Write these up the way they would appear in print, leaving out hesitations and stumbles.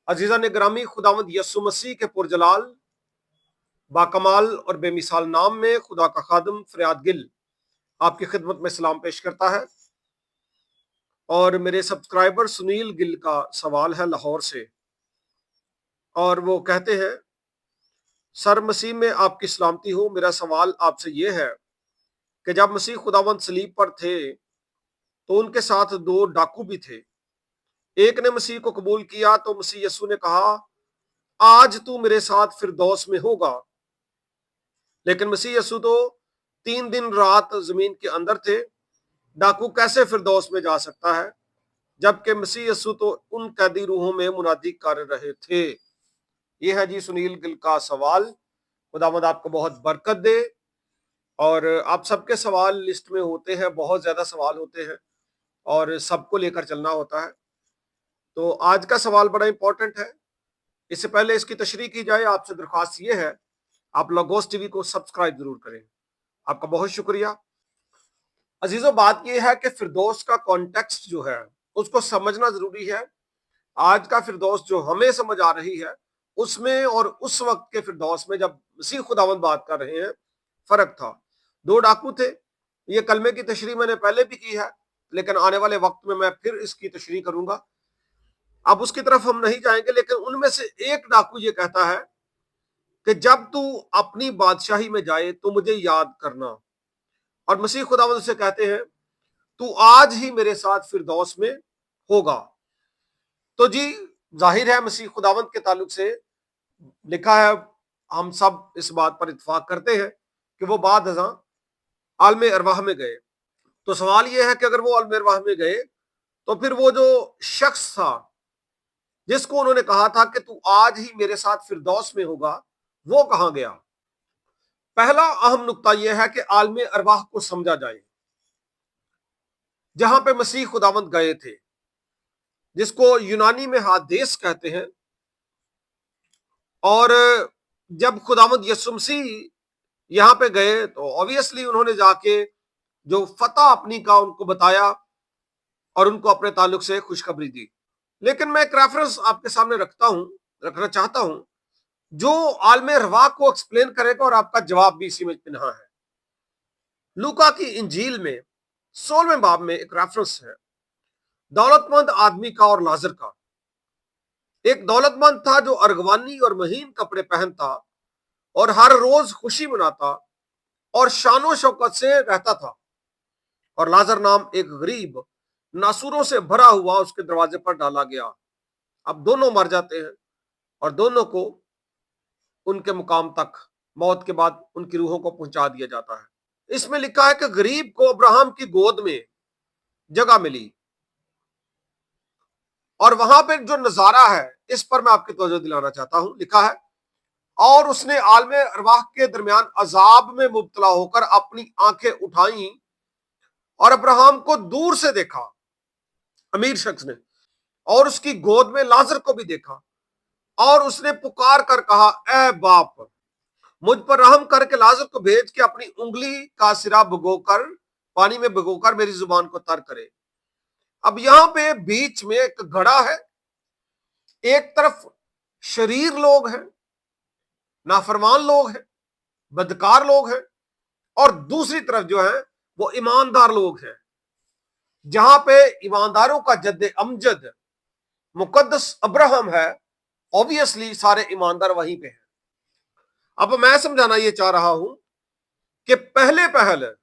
अजीज़ान ग्रामी, खुदावंद यसु मसीह के पुरजलाल बाकमाल और बेमिसाल नाम में खुदा का खादम फरियाद गिल आपकी खिदमत में सलाम पेश करता है। और मेरे सब्सक्राइबर सुनील गिल का सवाल है लाहौर से, और वो कहते हैं, सर मसीह में आपकी सलामती हो। मेरा सवाल आपसे ये है कि जब मसीह खुदावंद सलीब पर थे तो उनके साथ दो डाकू भी थे। एक ने मसीह को कबूल किया तो मसीह यसु ने कहा, आज तू मेरे साथ फिरदौस में होगा। लेकिन मसीह यसु तो 3 दिन रात जमीन के अंदर थे। डाकू कैसे फिरदौस में जा सकता है, जबकि मसीह यसु तो उन कैदी रूहों में मुनादी कर रहे थे। ये है जी सुनील गिल का सवाल। खुदावंद आपको बहुत बरकत दे। और आप सबके सवाल लिस्ट में होते हैं, बहुत ज्यादा सवाल होते हैं और सबको लेकर चलना होता है। तो आज का सवाल बड़ा इंपॉर्टेंट है। इससे पहले इसकी तशरीह की जाए, आपसे दरख्वास्त ये है, आप लोगोस टीवी को सब्सक्राइब जरूर करें। आपका बहुत शुक्रिया। अजीजों, बात यह है कि फिरदौस का कॉन्टेक्स्ट जो है उसको समझना जरूरी है। आज का फिरदौस जो हमें समझ आ रही है उसमें और उस वक्त के फिरदौस में जब मसीह खुदावंद बात कर रहे हैं, फर्क था। दो डाकू थे। ये कलमे की तशरीह मैंने पहले भी की है, लेकिन आने वाले वक्त में मैं फिर इसकी तशरीह करूंगा। अब उसकी तरफ हम नहीं जाएंगे, लेकिन उनमें से एक डाकू ये कहता है कि जब तू अपनी बादशाही में जाए तो मुझे याद करना। और मसीह खुदावंद से कहते हैं, तू आज ही मेरे साथ फिरदौस में होगा। तो जी जाहिर है मसीह खुदावंद के ताल्लुक से लिखा है, हम सब इस बात पर इत्तेफाक करते हैं कि वो बाद अज़ां आलमे अरवाह में गए। तो सवाल यह है कि अगर वो आलमे अरवाह में गए तो फिर वो जो शख्स था जिसको उन्होंने कहा था कि तू आज ही मेरे साथ फिरदौस में होगा, वो कहां गया? पहला अहम नुक्ता यह है कि आलमे अरवाह को समझा जाए, जहां पे मसीह खुदावंद गए थे, जिसको यूनानी में हादेस कहते हैं। और जब खुदावंद यसु मसीह यहां पे गए तो ऑब्वियसली उन्होंने जाके जो फतह अपनी का उनको बताया और उनको अपने ताल्लुक से खुशखबरी दी। लेकिन मैं एक रेफरेंस आपके सामने रखना चाहता हूं जो आलमे अरवाह को एक्सप्लेन करेगा और आपका जवाब भी इसी में पिन्हा है। लूका की इंजील में 16वें बाब में एक रेफरेंस है दौलतमंद आदमी का और लाजर का। एक दौलतमंद था जो अर्गवानी और महीन कपड़े पहनता और हर रोज खुशी मनाता और शानो शौकत से रहता था। और लाजर नाम एक गरीब नासूरों से भरा हुआ उसके दरवाजे पर डाला गया। अब दोनों मर जाते हैं और दोनों को उनके मुकाम तक मौत के बाद उनकी रूहों को पहुंचा दिया जाता है। इसमें लिखा है कि गरीब को अब्राहम की गोद में जगह मिली। और वहां पे जो नजारा है इस पर मैं आपकी तवज्जो दिलाना चाहता हूं। लिखा है, और उसने आलमे अरवाह के दरमियान अजाब में मुब्तला होकर अपनी आंखें उठाई और अब्राहम को दूर से देखा, अमीर शख्स ने, और उसकी गोद में लाजर को भी देखा। और उसने पुकार कर कहा, ए बाप, मुझ पर रहम करके लाजर को भेज के अपनी उंगली का सिरा भिगोकर पानी में भिगोकर मेरी जुबान को तर करे। अब यहां पे बीच में एक घड़ा है। एक तरफ शरीर लोग हैं, नाफरमान लोग हैं, बदकार लोग हैं, और दूसरी तरफ जो है वो ईमानदार लोग हैं। जहां पे ईमानदारों का जद्दे अमजद मुकद्दस अब्राहम है, ऑब्वियसली सारे ईमानदार वहीं पे हैं। अब मैं समझाना ये चाह रहा हूं कि पहले पहल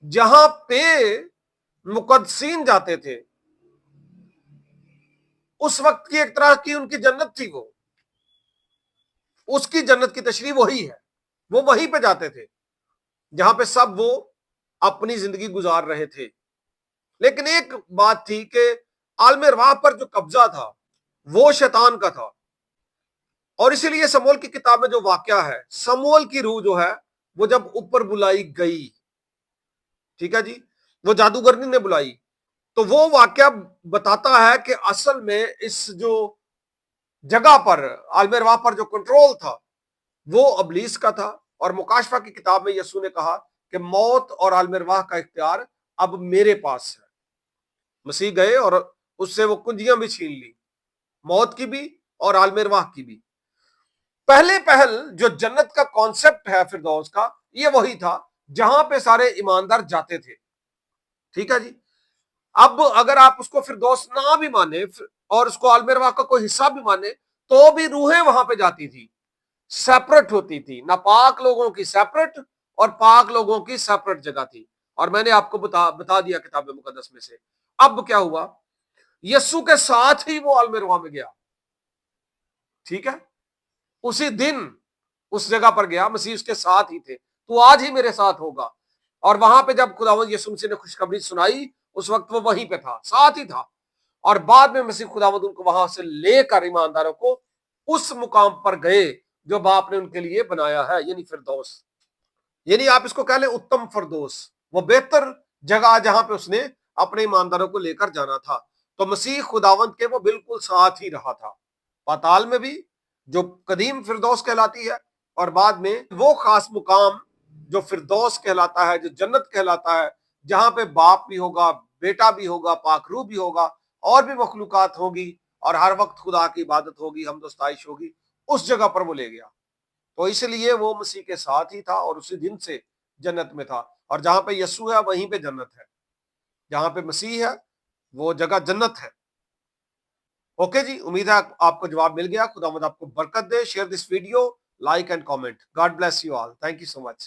जहां पे मुकद्दसीन जाते थे उस वक्त की एक तरह की उनकी जन्नत थी। वो उसकी जन्नत की तशरीह वही है। वो वहीं पे जाते थे जहां पे सब वो अपनी जिंदगी गुजार रहे थे। लेकिन एक बात थी कि आलमे अरवाह पर जो कब्जा था वो शैतान का था। और इसीलिए समूएल की किताब में जो वाकया है, समूएल की रूह जो है वो जब ऊपर बुलाई गई, ठीक है जी, वो जादूगरनी ने बुलाई, तो वो वाकया बताता है कि असल में इस जो जगह पर आलमे अरवाह पर जो कंट्रोल था वो अबलीस का था। और मुकाशफा की किताब में यसू ने कहा कि मौत और आलमे अरवाह का इख्तियार अब मेरे पास है। मसीह गए और उससे वो कुंजियां भी छीन ली। मौत की भी और आलम अरवाह की भी। पहले पहल जो जन्नत का कॉन्सेप्ट है फिरदौस का, ये वही था जहां पे सारे ईमानदार जाते थे। ठीक है जी। अब अगर आप उसको फिरदौस ना भी माने और उसको आलम अरवाह का कोई हिस्सा भी माने, तो भी रूहें वहां पे जाती थी, सेपरेट होती थी। नापाक लोगों की सेपरेट और पाक लोगों की सेपरेट जगह थी। और मैंने आपको बता दिया किताब मुकद्दस में से। अब क्या हुआ, यस्सु के साथ ही वो आलम अरवाह में गया। ठीक है, उसी दिन उस जगह पर गया, मसीह उसके साथ ही थे। तो आज ही मेरे साथ होगा। और वहां पे जब खुदावंद यीशु मसीह ने खुशखबरी सुनाई, उस वक्त वो वहीं पे था, साथ ही था। और बाद में मसीह खुदावंद उनको वहां से लेकर ईमानदारों को उस मुकाम पर गए जो बाप ने उनके लिए बनाया है, यानी फिरदौस। यानी आप इसको कह ले उत्तम फिरदौस, वो बेहतर जगह जहां पे उसने अपने ईमानदारों को लेकर जाना था। तो मसीह खुदावंद के वो बिल्कुल साथ ही रहा था, पाताल में भी, जो कदीम फिरदौस कहलाती है, और बाद में वो खास मुकाम जो फिरदौस कहलाता है, जो जन्नत कहलाता है, जहां पे बाप भी होगा, बेटा भी होगा, पाकरू भी होगा, और भी मखलूकात होगी, और हर वक्त खुदा की इबादत होगी, हमदोस्ताइश होगी। उस जगह पर वो ले गया। तो इसलिए वो मसीह के साथ ही था और उसी दिन से जन्नत में था। और जहां पे यस्सु है वहीं पे जन्नत है, जहां पे मसीह है वो जगह जन्नत है। ओके जी, उम्मीद है आपको जवाब मिल गया। खुदावंद आपको बरकत दे। Share this video, like and comment. God bless you all. Thank you so much.